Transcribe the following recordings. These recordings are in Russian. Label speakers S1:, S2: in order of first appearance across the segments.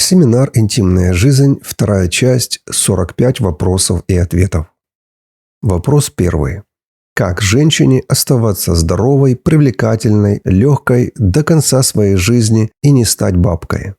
S1: Семинар «Интимная жизнь», вторая часть, 45 вопросов и ответов. Вопрос первый. Как женщине оставаться здоровой, привлекательной, легкой до конца своей жизни и не стать бабкой?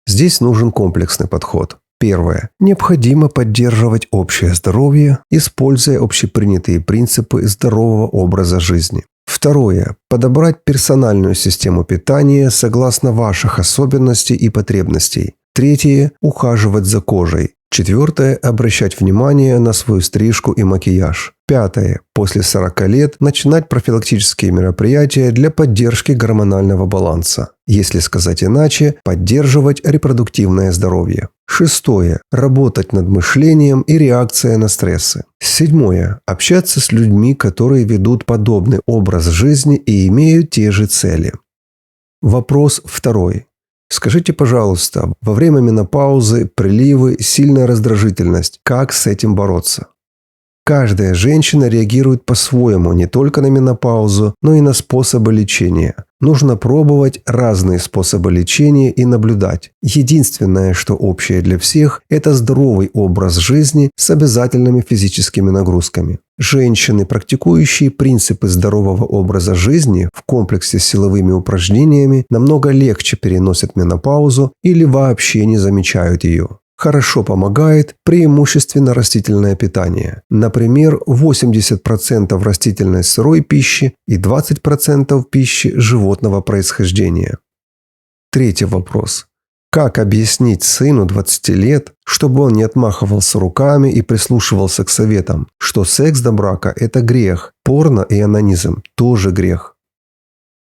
S1: Здесь нужен комплексный подход. Первое. Необходимо поддерживать общее здоровье, используя общепринятые принципы здорового образа жизни. Второе. Подобрать персональную систему питания согласно ваших особенностей и потребностей. Третье. Ухаживать за кожей. Четвертое. Обращать внимание на свою стрижку и макияж. Пятое. После 40 лет начинать профилактические мероприятия для поддержки гормонального баланса. Если сказать иначе, поддерживать репродуктивное здоровье. Шестое. Работать над мышлением и реакцией на стрессы. Седьмое. Общаться с людьми, которые ведут подобный образ жизни и имеют те же цели. Вопрос второй. Скажите, пожалуйста, во время менопаузы, приливы, сильная раздражительность, как с этим бороться? Каждая женщина реагирует по-своему не только на менопаузу, но и на способы лечения. Нужно пробовать разные способы лечения и наблюдать. Единственное, что общее для всех, это здоровый образ жизни с обязательными физическими нагрузками. Женщины, практикующие принципы здорового образа жизни в комплексе с силовыми упражнениями, намного легче переносят менопаузу или вообще не замечают ее. Хорошо помогает преимущественно растительное питание. Например, 80% растительной сырой пищи и 20% пищи животного происхождения. Третий вопрос. Как объяснить сыну 20 лет, чтобы он не отмахивался руками и прислушивался к советам, что секс до брака – это грех, порно и онанизм – тоже грех?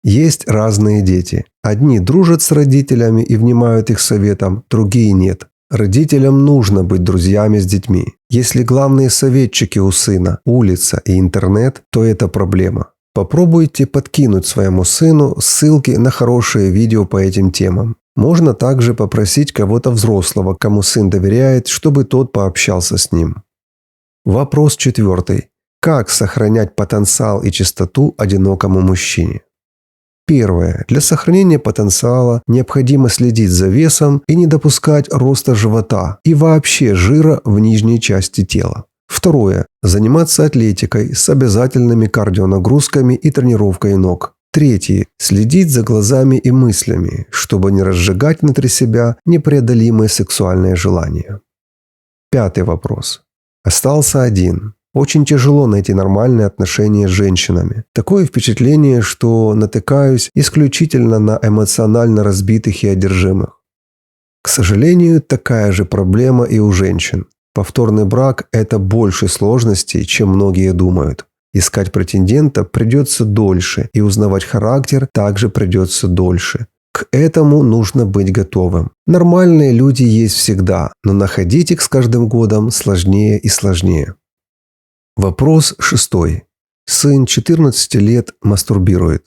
S1: Есть разные дети. Одни дружат с родителями и внимают их советам, другие нет. Родителям нужно быть друзьями с детьми. Если главные советчики у сына – улица и интернет, то это проблема. Попробуйте подкинуть своему сыну ссылки на хорошие видео по этим темам. Можно также попросить кого-то взрослого, кому сын доверяет, чтобы тот пообщался с ним. Вопрос четвертый. Как сохранять потенциал и чистоту одинокому мужчине? Первое. Для сохранения потенциала необходимо следить за весом и не допускать роста живота и вообще жира в нижней части тела. Второе. Заниматься атлетикой с обязательными кардионагрузками и тренировкой ног. Третье. Следить за глазами и мыслями, чтобы не разжигать внутри себя непреодолимые сексуальные желания. Пятый вопрос. Остался один. Очень тяжело найти нормальные отношения с женщинами. Такое впечатление, что натыкаюсь исключительно на эмоционально разбитых и одержимых. К сожалению, такая же проблема и у женщин. Повторный брак – это больше сложностей, чем многие думают. Искать претендента придется дольше, и узнавать характер также придется дольше. К этому нужно быть готовым. Нормальные люди есть всегда, но находить их с каждым годом сложнее и сложнее. Вопрос шестой. Сын 14 лет мастурбирует.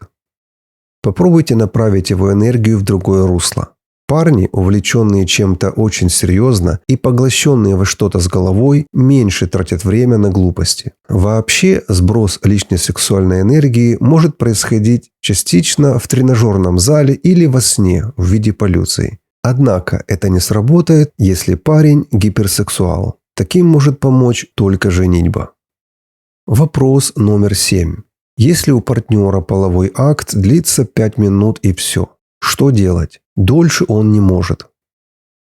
S1: Попробуйте направить его энергию в другое русло. Парни, увлеченные чем-то очень серьезно и поглощенные во что-то с головой, меньше тратят время на глупости. Вообще, сброс лишней сексуальной энергии может происходить частично в тренажерном зале или во сне в виде полюций. Однако это не сработает, если парень гиперсексуал. Таким может помочь только женитьба. Вопрос номер 7. Если у партнера половой акт длится 5 минут и все, что делать? Дольше он не может.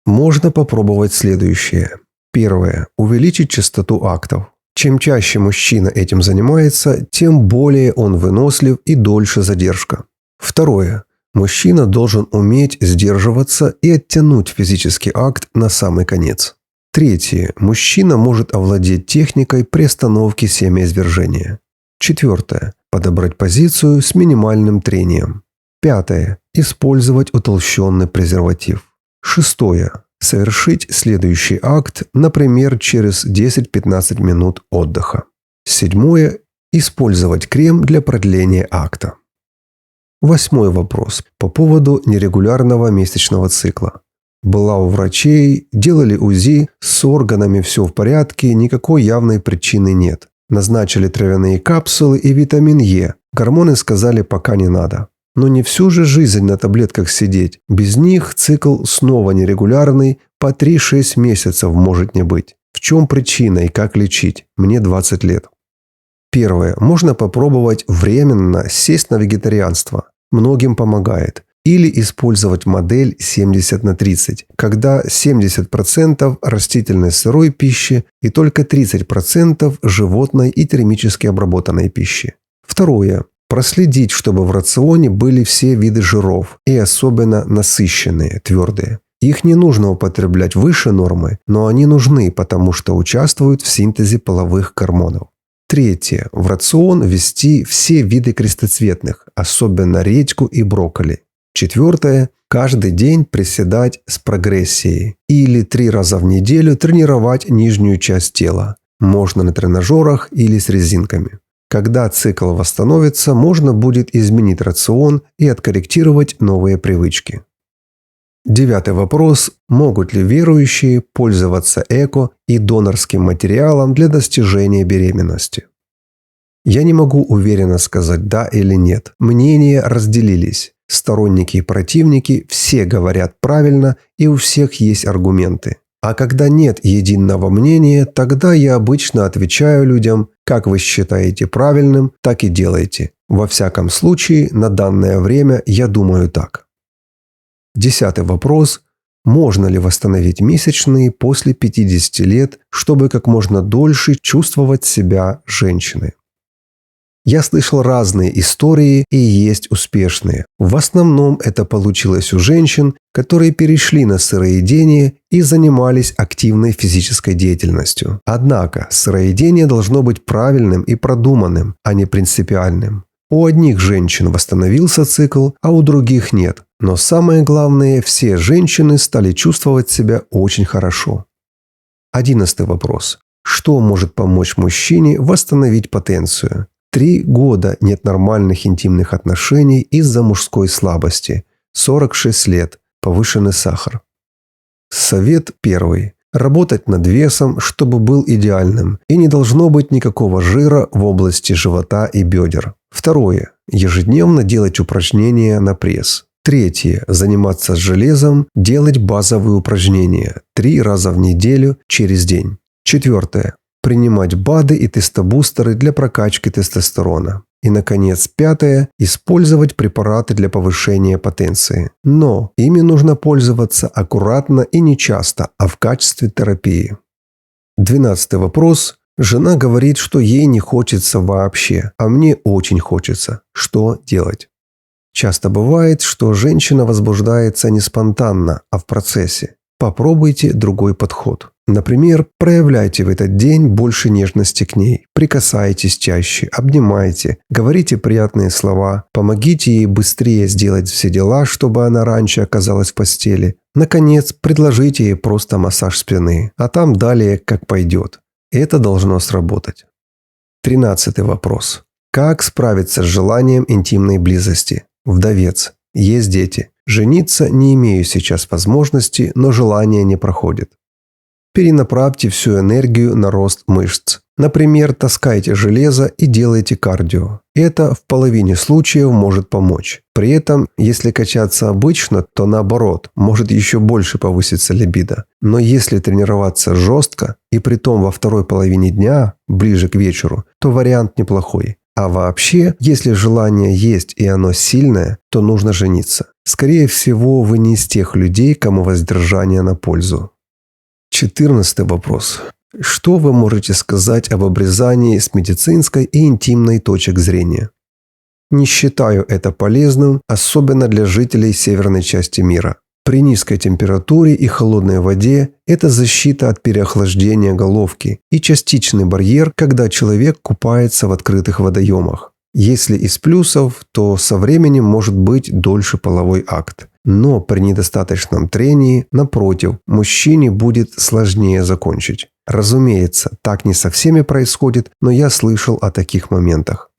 S1: Можно попробовать следующее. Первое. Увеличить частоту актов. Чем чаще мужчина этим занимается, тем более он вынослив и дольше задержка. Второе. Мужчина должен уметь сдерживаться и оттянуть физический акт на самый конец. Третье. Мужчина может овладеть техникой приостановки семяизвержения. Четвертое. Подобрать позицию с минимальным трением. Пятое. Использовать утолщенный презерватив. Шестое. Совершить следующий акт, например, через 10-15 минут отдыха. Седьмое. Использовать крем для продления акта. Восьмой вопрос по поводу нерегулярного месячного цикла. Была у врачей, делали УЗИ, с органами все в порядке, никакой явной причины нет. Назначили травяные капсулы и витамин Е. Гормоны сказали, пока не надо. Но не всю же жизнь на таблетках сидеть. Без них цикл снова нерегулярный, по 3-6 месяцев может не быть. В чем причина и как лечить? Мне 20 лет. Первое. Можно попробовать временно сесть на вегетарианство. Многим помогает. Или использовать модель 70/30, когда 70% растительной сырой пищи и только 30% животной и термически обработанной пищи. Второе. Проследить, чтобы в рационе были все виды жиров, и особенно насыщенные, твердые. Их не нужно употреблять выше нормы, но они нужны, потому что участвуют в синтезе половых гормонов. Третье. В рацион ввести все виды крестоцветных, особенно редьку и брокколи. Четвертое. Каждый день приседать с прогрессией. Или 3 раза в неделю тренировать нижнюю часть тела. Можно на тренажерах или с резинками. Когда цикл восстановится, можно будет изменить рацион и откорректировать новые привычки. 9 вопрос. Могут ли верующие пользоваться эко и донорским материалом для достижения беременности? Я не могу уверенно сказать «да» или «нет». Мнения разделились. Сторонники и противники все говорят правильно, и у всех есть аргументы. А когда нет единого мнения, тогда я обычно отвечаю людям: как вы считаете правильным, так и делайте. Во всяком случае, на данное время я думаю так. 10 вопрос. Можно ли восстановить месячные после 50 лет, чтобы как можно дольше чувствовать себя женщиной? Я слышал разные истории и есть успешные. В основном это получилось у женщин, которые перешли на сыроедение и занимались активной физической деятельностью. Однако сыроедение должно быть правильным и продуманным, а не принципиальным. У одних женщин восстановился цикл, а у других нет. Но самое главное, все женщины стали чувствовать себя очень хорошо. 11 вопрос. Что может помочь мужчине восстановить потенцию? 3 года нет нормальных интимных отношений из-за мужской слабости. 46 лет. Повышенный сахар. Совет 1. Работать над весом, чтобы был идеальным, и не должно быть никакого жира в области живота и бедер. 2. Ежедневно делать упражнения на пресс. 3. Заниматься с железом, делать базовые упражнения 3 раза в неделю через день. 4. Принимать БАДы и тестобустеры для прокачки тестостерона. И, наконец, 5. Использовать препараты для повышения потенции. Но ими нужно пользоваться аккуратно и не часто, а в качестве терапии. 12 вопрос. Жена говорит, что ей не хочется вообще, а мне очень хочется. Что делать? Часто бывает, что женщина возбуждается не спонтанно, а в процессе. Попробуйте другой подход. Например, проявляйте в этот день больше нежности к ней, прикасайтесь чаще, обнимайте, говорите приятные слова, помогите ей быстрее сделать все дела, чтобы она раньше оказалась в постели. Наконец, предложите ей просто массаж спины, а там далее как пойдет. Это должно сработать. 13 вопрос. Как справиться с желанием интимной близости? Вдовец. Есть дети. Жениться не имею сейчас возможности, но желание не проходит. Перенаправьте всю энергию на рост мышц. Например, таскайте железо и делайте кардио. Это в половине случаев может помочь. При этом, если качаться обычно, то наоборот, может еще больше повыситься либидо. Но если тренироваться жестко, и притом во второй половине дня, ближе к вечеру, то вариант неплохой. А вообще, если желание есть и оно сильное, то нужно жениться. Скорее всего, вы не из тех людей, кому воздержание на пользу. 14 вопрос. Что вы можете сказать об обрезании с медицинской и интимной точек зрения? Не считаю это полезным, особенно для жителей северной части мира. При низкой температуре и холодной воде это защита от переохлаждения головки и частичный барьер, когда человек купается в открытых водоемах. Если из плюсов, то со временем может быть дольше половой акт. Но при недостаточном трении, напротив, мужчине будет сложнее закончить. Разумеется, так не со всеми происходит, но я слышал о таких моментах.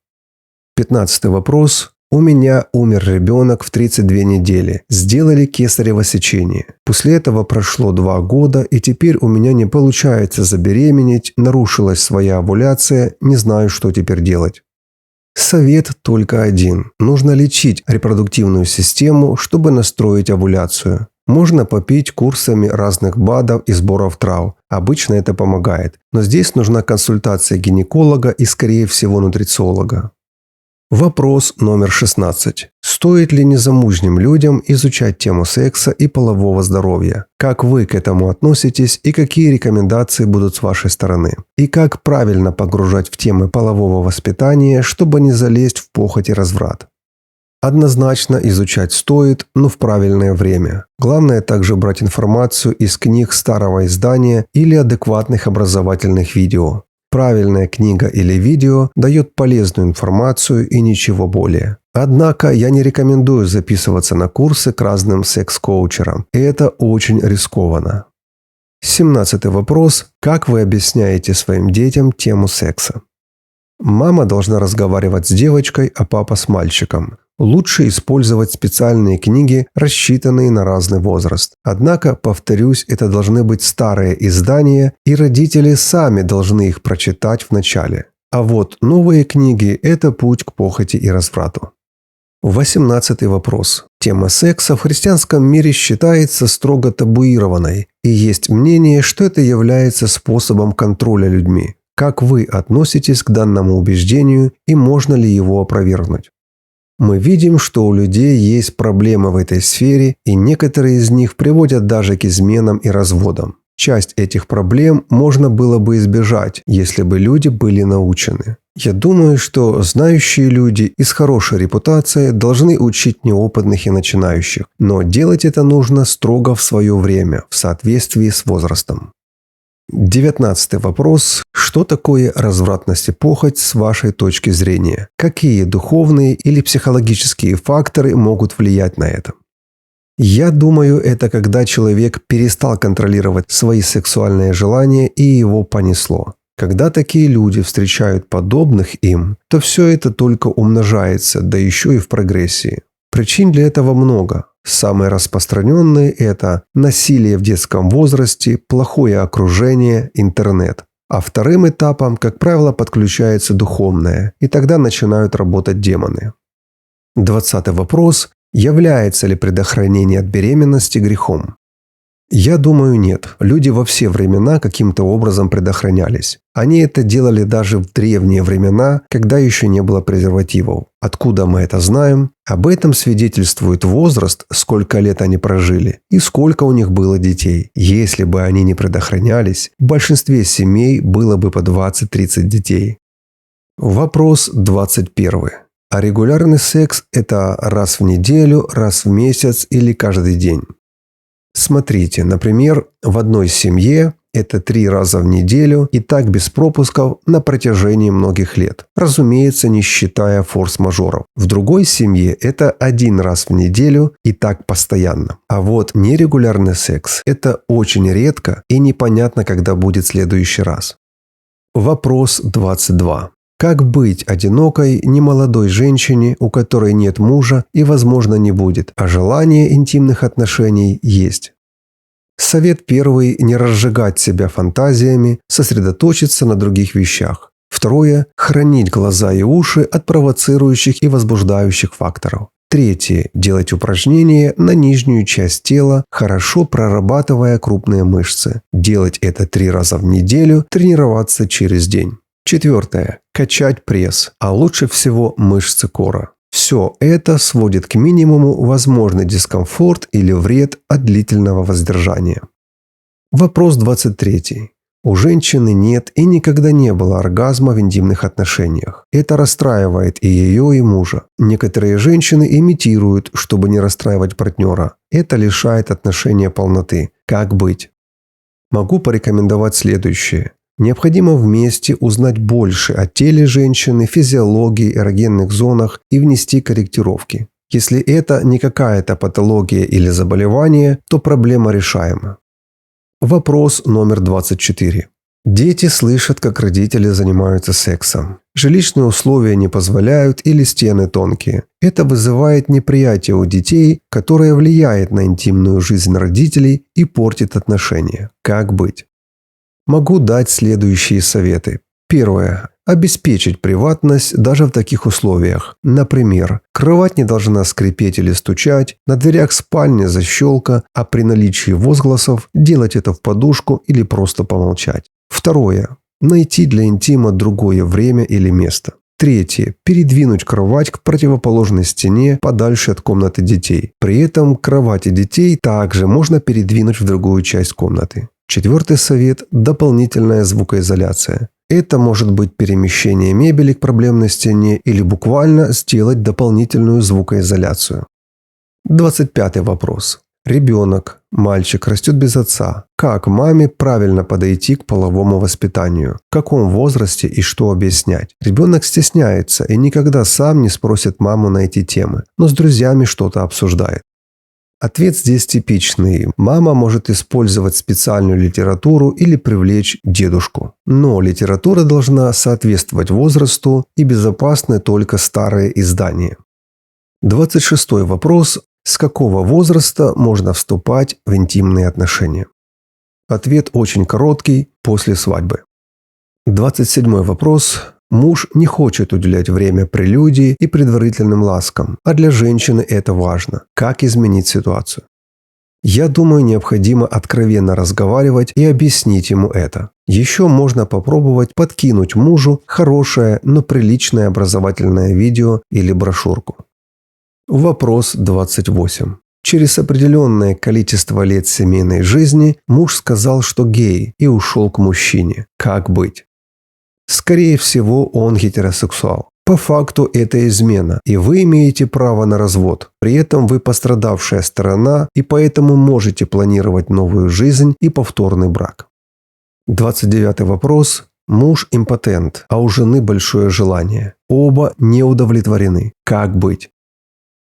S1: 15 вопрос. У меня умер ребенок в 32 недели. Сделали кесарево сечение. После этого прошло 2 года, и теперь у меня не получается забеременеть, нарушилась своя овуляция, не знаю, что теперь делать. Совет только один. Нужно лечить репродуктивную систему, чтобы настроить овуляцию. Можно попить курсами разных БАДов и сборов трав. Обычно это помогает. Но здесь нужна консультация гинеколога и, скорее всего, нутрициолога. Вопрос номер 16. Стоит ли незамужним людям изучать тему секса и полового здоровья? Как вы к этому относитесь и какие рекомендации будут с вашей стороны? И как правильно погружать в темы полового воспитания, чтобы не залезть в похоть и разврат? Однозначно изучать стоит, но в правильное время. Главное также брать информацию из книг старого издания или адекватных образовательных видео. Правильная книга или видео дает полезную информацию и ничего более. Однако я не рекомендую записываться на курсы к разным секс-коучерам. Это очень рискованно. 17 вопрос. Как вы объясняете своим детям тему секса? Мама должна разговаривать с девочкой, а папа с мальчиком. Лучше использовать специальные книги, рассчитанные на разный возраст. Однако, повторюсь, это должны быть старые издания, и родители сами должны их прочитать вначале. А вот новые книги – это путь к похоти и разврату. 18 вопрос. Тема секса в христианском мире считается строго табуированной, и есть мнение, что это является способом контроля людьми. Как вы относитесь к данному убеждению и можно ли его опровергнуть? Мы видим, что у людей есть проблемы в этой сфере, и некоторые из них приводят даже к изменам и разводам. Часть этих проблем можно было бы избежать, если бы люди были научены. Я думаю, что знающие люди и с хорошей репутацией должны учить неопытных и начинающих, но делать это нужно строго в свое время, в соответствии с возрастом. 19 вопрос. Что такое развратность и похоть с вашей точки зрения? Какие духовные или психологические факторы могут влиять на это? Я думаю, это когда человек перестал контролировать свои сексуальные желания и его понесло. Когда такие люди встречают подобных им, то все это только умножается, да еще и в прогрессии. Причин для этого много. Самые распространенные – это насилие в детском возрасте, плохое окружение, интернет. А вторым этапом, как правило, подключается духовное, и тогда начинают работать демоны. 20 вопрос. Является ли предохранение от беременности грехом? Я думаю, нет. Люди во все времена каким-то образом предохранялись. Они это делали даже в древние времена, когда еще не было презервативов. Откуда мы это знаем? Об этом свидетельствует возраст, сколько лет они прожили, и сколько у них было детей. Если бы они не предохранялись, в большинстве семей было бы по 20-30 детей. Вопрос 21. А регулярный секс – это раз в неделю, раз в месяц или каждый день? Смотрите, например, в одной семье это 3 раза в неделю и так без пропусков на протяжении многих лет. Разумеется, не считая форс-мажоров. В другой семье это 1 раз в неделю и так постоянно. А вот нерегулярный секс – это очень редко и непонятно, когда будет следующий раз. Вопрос 22. Как быть одинокой, немолодой женщине, у которой нет мужа и, возможно, не будет, а желание интимных отношений есть? Совет первый – не разжигать себя фантазиями, сосредоточиться на других вещах. Второе – хранить глаза и уши от провоцирующих и возбуждающих факторов. Третье – делать упражнения на нижнюю часть тела, хорошо прорабатывая крупные мышцы. Делать это 3 раза в неделю, тренироваться через день. Четвертое. Качать пресс, а лучше всего мышцы кора. Все это сводит к минимуму возможный дискомфорт или вред от длительного воздержания. Вопрос 23. У женщины нет и никогда не было оргазма в интимных отношениях. Это расстраивает и ее, и мужа. Некоторые женщины имитируют, чтобы не расстраивать партнера. Это лишает отношения полноты. Как быть? Могу порекомендовать следующее. Необходимо вместе узнать больше о теле женщины, физиологии, эрогенных зонах и внести корректировки. Если это не какая-то патология или заболевание, то проблема решаема. Вопрос номер 24. Дети слышат, как родители занимаются сексом. Жилищные условия не позволяют или стены тонкие. Это вызывает неприятие у детей, которое влияет на интимную жизнь родителей и портит отношения. Как быть? Могу дать следующие советы. Первое. Обеспечить приватность даже в таких условиях. Например, кровать не должна скрипеть или стучать, на дверях спальни защелка, а при наличии возгласов делать это в подушку или просто помолчать. Второе. Найти для интима другое время или место. Третье. Передвинуть кровать к противоположной стене подальше от комнаты детей. При этом кровати детей также можно передвинуть в другую часть комнаты. Четвертый совет – дополнительная звукоизоляция. Это может быть перемещение мебели к проблемной стене или буквально сделать дополнительную звукоизоляцию. 25 вопрос. Ребенок, мальчик, растет без отца. Как маме правильно подойти к половому воспитанию? В каком возрасте и что объяснять? Ребенок стесняется и никогда сам не спросит маму на эти темы, но с друзьями что-то обсуждает. Ответ здесь типичный. Мама может использовать специальную литературу или привлечь дедушку. Но литература должна соответствовать возрасту и безопасны только старые издания. 26 вопрос. С какого возраста можно вступать в интимные отношения? Ответ очень короткий – после свадьбы. 27 вопрос. Муж не хочет уделять время прелюдии и предварительным ласкам, а для женщины это важно. Как изменить ситуацию? Я думаю, необходимо откровенно разговаривать и объяснить ему это. Еще можно попробовать подкинуть мужу хорошее, но приличное образовательное видео или брошюрку. Вопрос 28. Через определенное количество лет семейной жизни муж сказал, что гей, и ушел к мужчине. Как быть? Скорее всего, он гетеросексуал. По факту это измена, и вы имеете право на развод. При этом вы пострадавшая сторона, и поэтому можете планировать новую жизнь и повторный брак. 29 вопрос. Муж импотент, а у жены большое желание. Оба не удовлетворены. Как быть?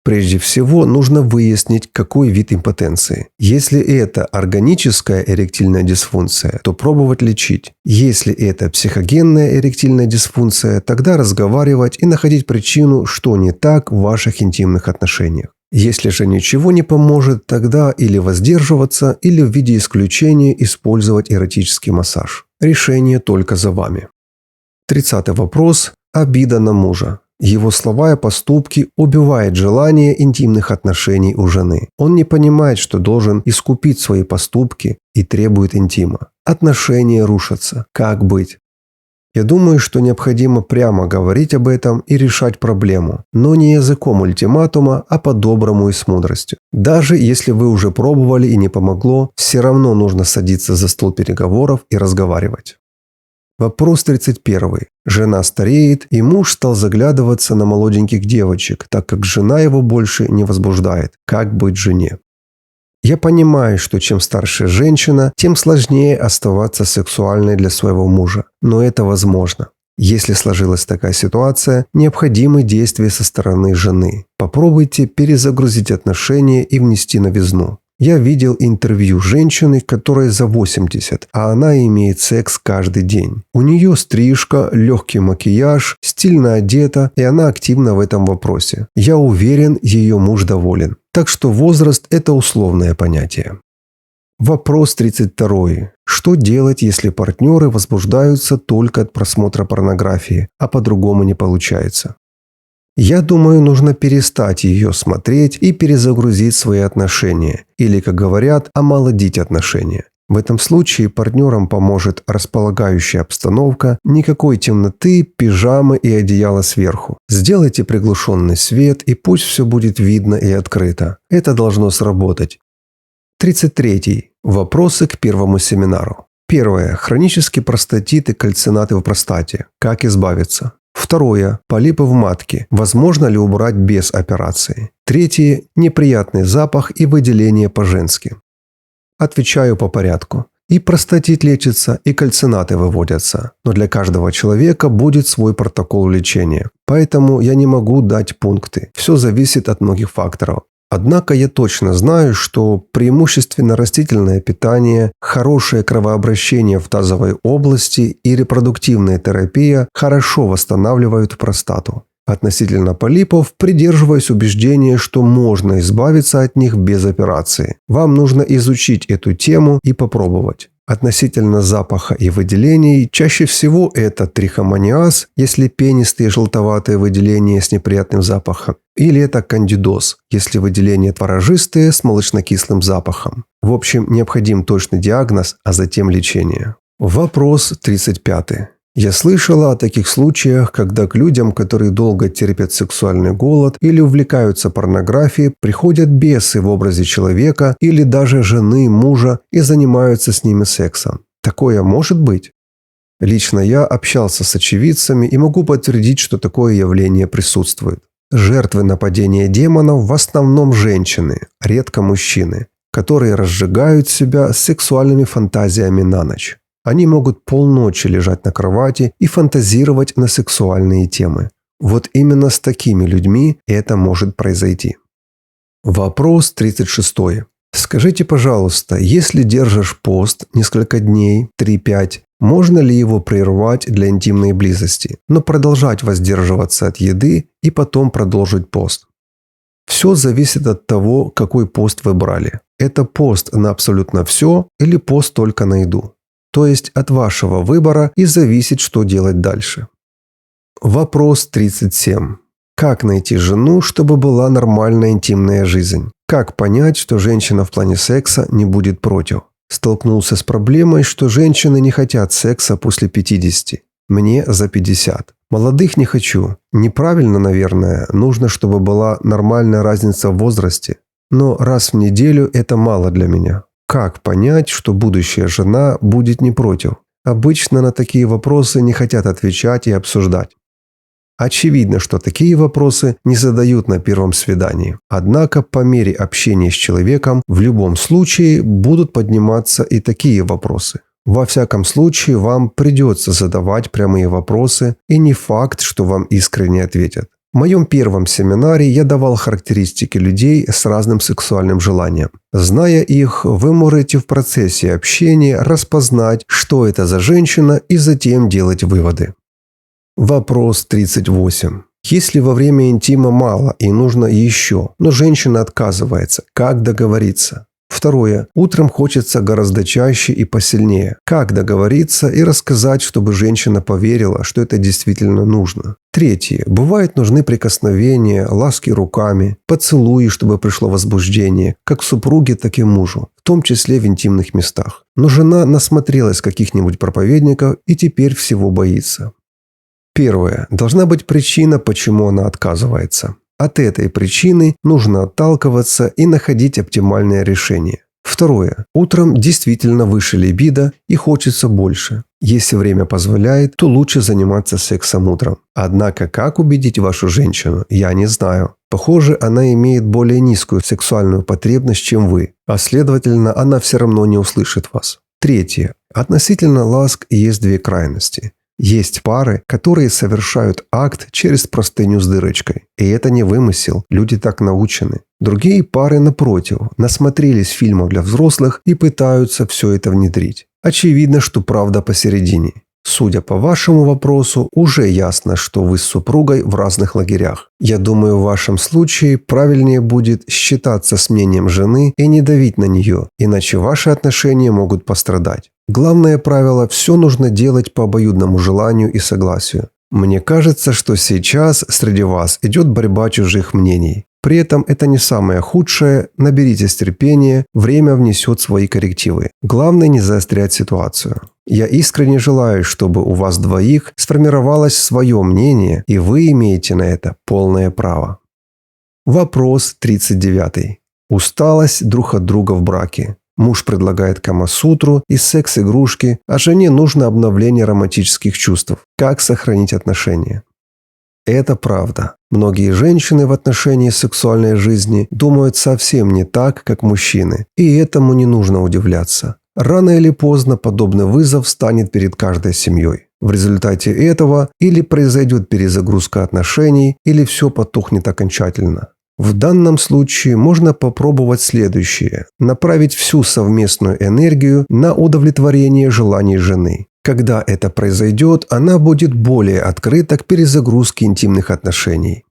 S1: Прежде всего, нужно выяснить, какой вид импотенции. Если это органическая эректильная дисфункция, то пробовать лечить. Если это психогенная эректильная дисфункция, тогда разговаривать и находить причину, что не так в ваших интимных отношениях. Если же ничего не поможет, тогда или воздерживаться, или в виде исключения использовать эротический массаж. Решение только за вами. 30 вопрос. Обида на мужа. Его слова и поступки убивают желание интимных отношений у жены. Он не понимает, что должен искупить свои поступки и требует интима. Отношения рушатся. Как быть? Я думаю, что необходимо прямо говорить об этом и решать проблему, но не языком ультиматума, а по-доброму и с мудростью. Даже если вы уже пробовали и не помогло, все равно нужно садиться за стол переговоров и разговаривать. Вопрос 31. Жена стареет, и муж стал заглядываться на молоденьких девочек, так как жена его больше не возбуждает. Как быть жене? Я понимаю, что чем старше женщина, тем сложнее оставаться сексуальной для своего мужа. Но это возможно. Если сложилась такая ситуация, необходимы действия со стороны жены. Попробуйте перезагрузить отношения и внести новизну. Я видел интервью женщины, которой за 80, а она имеет секс каждый день. У нее стрижка, легкий макияж, стильно одета, и она активна в этом вопросе. Я уверен, ее муж доволен. Так что возраст – это условное понятие. Вопрос 32. Что делать, если партнеры возбуждаются только от просмотра порнографии, а по-другому не получается? Я думаю, нужно перестать ее смотреть и перезагрузить свои отношения. Или, как говорят, омолодить отношения. В этом случае партнерам поможет располагающая обстановка, никакой темноты, пижамы и одеяла сверху. Сделайте приглушенный свет, и пусть все будет видно и открыто. Это должно сработать. 33. Вопросы к первому семинару. Первое. Хронический простатит и кальцинаты в простате. Как избавиться? Второе. Полипы в матке. Возможно ли убрать без операции? Третье. Неприятный запах и выделение по-женски. Отвечаю по порядку. И простатит лечится, и кальцинаты выводятся. Но для каждого человека будет свой протокол лечения. Поэтому я не могу дать пункты. Все зависит от многих факторов. Однако я точно знаю, что преимущественно растительное питание, хорошее кровообращение в тазовой области и репродуктивная терапия хорошо восстанавливают простату. Относительно полипов придерживаюсь убеждения, что можно избавиться от них без операции. Вам нужно изучить эту тему и попробовать. Относительно запаха и выделений, чаще всего это трихомониаз, если пенистые желтоватые выделения с неприятным запахом, или это кандидоз, если выделения творожистые с молочно-кислым запахом. В общем, необходим точный диагноз, а затем лечение. Вопрос 35. Я слышала о таких случаях, когда к людям, которые долго терпят сексуальный голод или увлекаются порнографией, приходят бесы в образе человека или даже жены, мужа и занимаются с ними сексом. Такое может быть? Лично я общался с очевидцами и могу подтвердить, что такое явление присутствует. Жертвы нападения демонов в основном женщины, редко мужчины, которые разжигают себя сексуальными фантазиями на ночь. Они могут полночи лежать на кровати и фантазировать на сексуальные темы. Вот именно с такими людьми это может произойти. Вопрос 36. Скажите, пожалуйста, если держишь пост несколько дней, 3-5, можно ли его прервать для интимной близости, но продолжать воздерживаться от еды и потом продолжить пост? Все зависит от того, какой пост вы брали. Это пост на абсолютно все или пост только на еду. То есть от вашего выбора и зависит, что делать дальше. Вопрос 37. Как найти жену, чтобы была нормальная интимная жизнь? Как понять, что женщина в плане секса не будет против? Столкнулся с проблемой, что женщины не хотят секса после 50. Мне за 50. Молодых не хочу. Неправильно, наверное. Нужно, чтобы была нормальная разница в возрасте. Но раз в неделю это мало для меня. Как понять, что будущая жена будет не против? Обычно на такие вопросы не хотят отвечать и обсуждать. Очевидно, что такие вопросы не задают на первом свидании. Однако по мере общения с человеком в любом случае будут подниматься и такие вопросы. Во всяком случае, вам придется задавать прямые вопросы, и не факт, что вам искренне ответят. В моем первом семинаре я давал характеристики людей с разным сексуальным желанием. Зная их, вы можете в процессе общения распознать, что это за женщина, и затем делать выводы. Вопрос 38. Если во время интима мало и нужно еще, но женщина отказывается, как договориться? Второе. Утром хочется гораздо чаще и посильнее. Как договориться и рассказать, чтобы женщина поверила, что это действительно нужно? Третье. Бывает нужны прикосновения, ласки руками, поцелуи, чтобы пришло возбуждение, как супруге, так и мужу, в том числе в интимных местах. Но жена насмотрелась каких-нибудь проповедников и теперь всего боится. Первое. Должна быть причина, почему она отказывается. От этой причины нужно отталкиваться и находить оптимальное решение. Второе. Утром действительно выше либидо и хочется больше. Если время позволяет, то лучше заниматься сексом утром. Однако, как убедить вашу женщину, я не знаю. Похоже, она имеет более низкую сексуальную потребность, чем вы, а следовательно, она все равно не услышит вас. Третье. Относительно ласк есть две крайности. Есть пары, которые совершают акт через простыню с дырочкой. И это не вымысел, люди так научены. Другие пары, напротив, насмотрелись фильмов для взрослых и пытаются все это внедрить. Очевидно, что правда посередине. Судя по вашему вопросу, уже ясно, что вы с супругой в разных лагерях. Я думаю, в вашем случае правильнее будет считаться с мнением жены и не давить на нее, иначе ваши отношения могут пострадать. Главное правило – все нужно делать по обоюдному желанию и согласию. Мне кажется, что сейчас среди вас идет борьба чужих мнений. При этом это не самое худшее, наберитесь терпения, время внесет свои коррективы. Главное не заострять ситуацию. Я искренне желаю, чтобы у вас двоих сформировалось свое мнение, и вы имеете на это полное право. Вопрос 39. Усталость друг от друга в браке. Муж предлагает камасутру и секс-игрушки, а жене нужно обновление романтических чувств. Как сохранить отношения? Это правда. Многие женщины в отношении сексуальной жизни думают совсем не так, как мужчины, и этому не нужно удивляться. Рано или поздно подобный вызов станет перед каждой семьей. В результате этого или произойдет перезагрузка отношений, или все потухнет окончательно. В данном случае можно попробовать следующее – направить всю совместную энергию на удовлетворение желаний жены. Когда это произойдет, она будет более открыта к перезагрузке интимных отношений.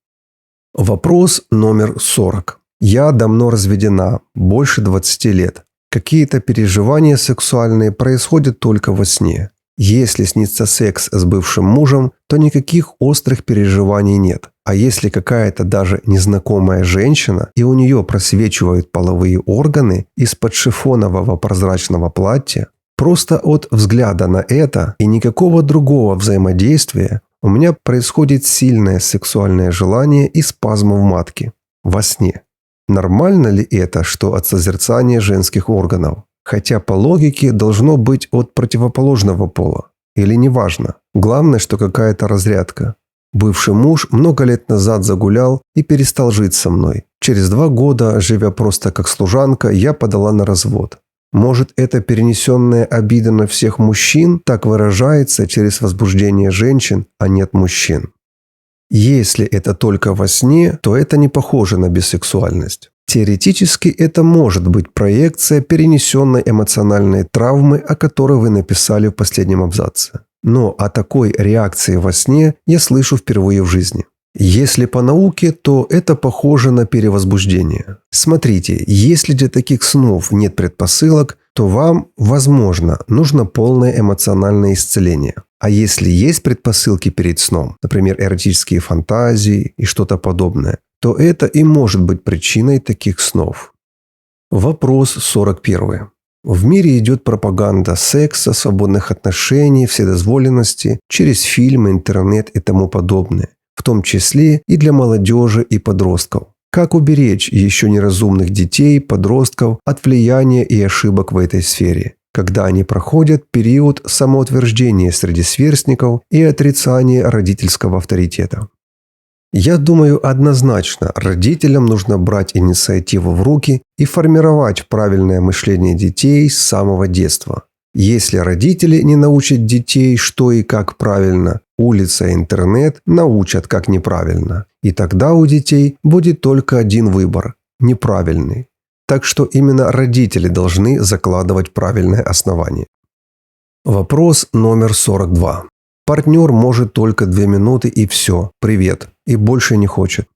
S1: Вопрос номер 40. Я давно разведена, больше 20 лет. Какие-то переживания сексуальные происходят только во сне. Если снится секс с бывшим мужем, то никаких острых переживаний нет. А если какая-то даже незнакомая женщина, и у нее просвечивают половые органы из-под шифонового прозрачного платья, просто от взгляда на это и никакого другого взаимодействия у меня происходит сильное сексуальное желание и спазм в матке. Во сне. Нормально ли это, что от созерцания женских органов? Хотя по логике должно быть от противоположного пола. Или неважно. Главное, что какая-то разрядка. Бывший муж много лет назад загулял и перестал жить со мной. Через 2 года, живя просто как служанка, я подала на развод. Может, эта перенесенная обида на всех мужчин так выражается через возбуждение женщин, а не от мужчин. Если это только во сне, то это не похоже на бисексуальность. Теоретически это может быть проекция перенесенной эмоциональной травмы, о которой вы написали в последнем абзаце. Но о такой реакции во сне я слышу впервые в жизни. Если по науке, то это похоже на перевозбуждение. Смотрите, если для таких снов нет предпосылок, то вам, возможно, нужно полное эмоциональное исцеление. А если есть предпосылки перед сном, например, эротические фантазии и что-то подобное, то это и может быть причиной таких снов. Вопрос 41. В мире идет пропаганда секса, свободных отношений, вседозволенности через фильмы, интернет и тому подобное, в том числе и для молодежи и подростков. Как уберечь еще неразумных детей, подростков от влияния и ошибок в этой сфере, когда они проходят период самоутверждения среди сверстников и отрицания родительского авторитета? Я думаю, однозначно родителям нужно брать инициативу в руки и формировать правильное мышление детей с самого детства. Если родители не научат детей, что и как правильно, улица и интернет научат, как неправильно. И тогда у детей будет только один выбор – неправильный. Так что именно родители должны закладывать правильное основание. Вопрос номер 42. Партнер может только 2 минуты и все, привет, и больше не хочет.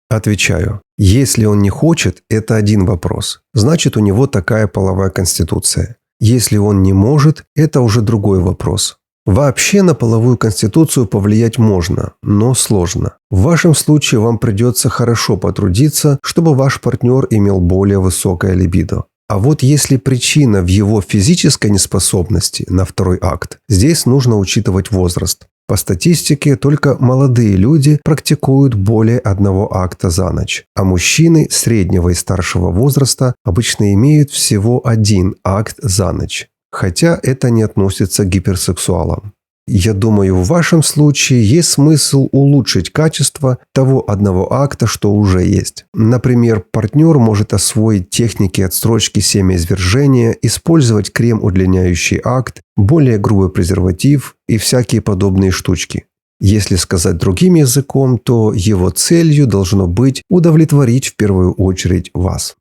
S1: Отвечаю. Если он не хочет, это один вопрос. Значит, у него такая половая конституция. Если он не может, это уже другой вопрос. Вообще на половую конституцию повлиять можно, но сложно. В вашем случае вам придется хорошо потрудиться, чтобы ваш партнер имел более высокое либидо. А вот если причина в его физической неспособности на второй акт, здесь нужно учитывать возраст. По статистике, только молодые люди практикуют более 1 акта за ночь, а мужчины среднего и старшего возраста обычно имеют всего 1 акт за ночь. Хотя это не относится к гиперсексуалам. Я думаю, в вашем случае есть смысл улучшить качество того 1 акта, что уже есть. Например, партнер может освоить техники отсрочки семяизвержения, использовать крем, удлиняющий акт, более грубый презерватив и всякие подобные штучки. Если сказать другим языком, то его целью должно быть удовлетворить в первую очередь вас.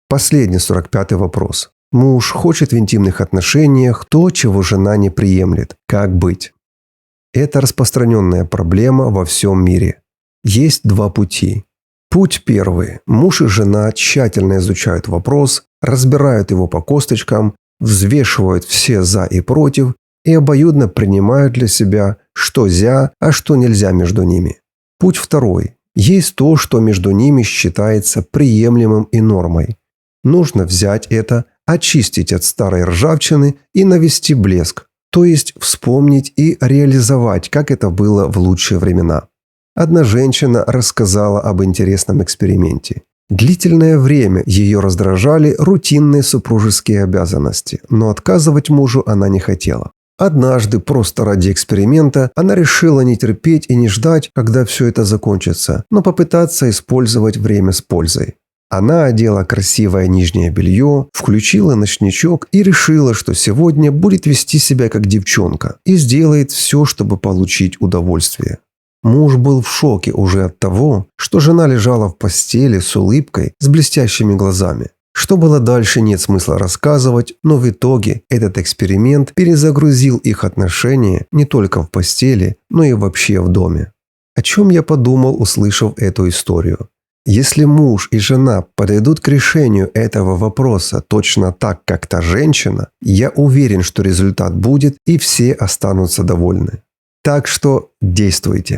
S1: Последний 45-й вопрос. Муж хочет в интимных отношениях то, чего жена не приемлет. Как быть? Это распространенная проблема во всем мире. Есть 2 пути. Путь первый. Муж и жена тщательно изучают вопрос, разбирают его по косточкам, взвешивают все «за» и «против» и обоюдно принимают для себя, что «зя», а что нельзя между ними. Путь второй. Есть то, что между ними считается приемлемым и нормой. Нужно взять это, очистить от старой ржавчины и навести блеск, то есть вспомнить и реализовать, как это было в лучшие времена. Одна женщина рассказала об интересном эксперименте. Длительное время ее раздражали рутинные супружеские обязанности, но отказывать мужу она не хотела. Однажды, просто ради эксперимента, она решила не терпеть и не ждать, когда все это закончится, но попытаться использовать время с пользой. Она одела красивое нижнее белье, включила ночничок и решила, что сегодня будет вести себя как девчонка и сделает все, чтобы получить удовольствие. Муж был в шоке уже от того, что жена лежала в постели с улыбкой, с блестящими глазами. Что было дальше, нет смысла рассказывать, но в итоге этот эксперимент перезагрузил их отношения не только в постели, но и вообще в доме. О чем я подумал, услышав эту историю? Если муж и жена подойдут к решению этого вопроса точно так, как та женщина, я уверен, что результат будет и все останутся довольны. Так что действуйте.